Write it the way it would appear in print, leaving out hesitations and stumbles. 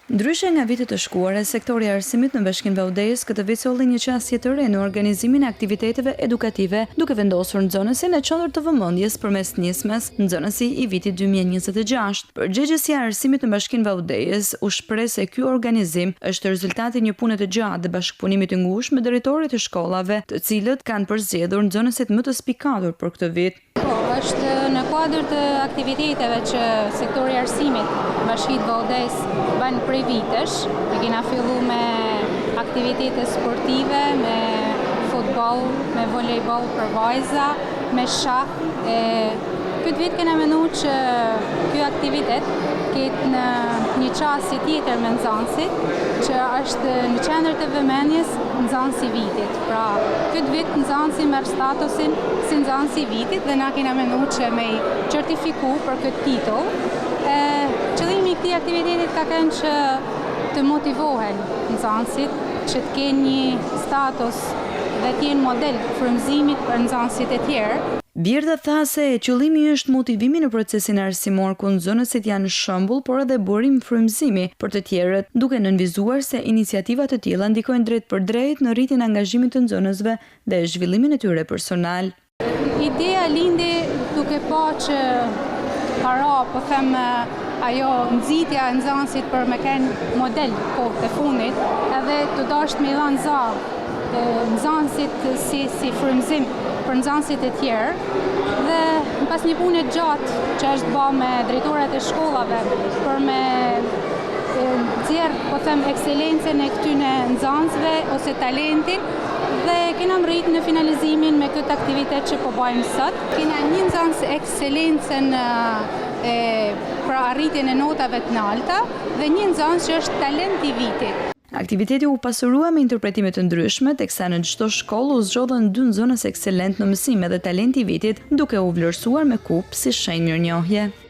Ndryshe nga vitet të shkuara, sektori i arsimit në Bashkinë Vaudevës këtë vit solli një qasje të re në organizimin e aktiviteteve edukative, duke vendosur nxënësin në qendër të vëmendjes përmes nismes nxënësi i vitit 2026. Përgjegjësia e arsimit në Bashkinë Vaudevës u shpreh se ky organizim është rezultati një pune të gjatë dhe bashkëpunimit të ngushtë me drejtorët e shkollave, të cilët kanë përzgjedhur nxënësit më të spikatur për këtë vit. Është në kuadër të aktiviteteve që sektori i arsimit Bashkinë Vaudevës bën prej vitesh. Ne kena filluar me aktivitete sportive, me futboll, me volejboll për vajza, me shah. Këtë vit kena menduar që ky aktivitet ketë në një qasje tjetër me nxënësit, që është në qendër të vëmendjes nxënësi i vitit. Pra, këtë vit nxënësi merr statusin si nxënësi i vitit dhe na kena menduar që me i certifiku për këtë titull. Qëllimi i këtij aktivitetit ka qenë që të motivohen nxënësit që të kenë një status dhe të jenë model frymëzimit për nxënësit e tjerë. Bjerda tha se qëllimi është motivimi në procesin arsimor ku nxënësit janë shembull, por edhe burim frymëzimi për të tjerët, duke nënvizuar se iniciativa të tilla ndikojnë drejt për drejt në rritjen e angazhimit të nxënësve dhe zhvillimin e tyre personal. Ideja lindi duke pa që para, po them, ajo nxitja e nxënësit për me kenë model kohë të fundit, edhe të dashur me dhënë zall nxënësit si frymëzim për nxënësit e tjerë, dhe pas një pune gjatë që është bërë me drejtorat e shkollave për me nxjerr, po them, ekselencën e këtyre nxënësve ose talentin, dhe kena mrit në finalizimin me këtë aktivitet që po bëjmë sot. Kena një nxënës ekselencën për arritjen e notave të larta dhe një nxënës që është talent i vitit. Aktiviteti u pasurua me interpretime të ndryshme, teksa në çdo shkollë u zgjodhen 2 nxënës ekselent në mësim dhe talent i vitit, duke u vlerësuar me kup si shenjë mirënjohje.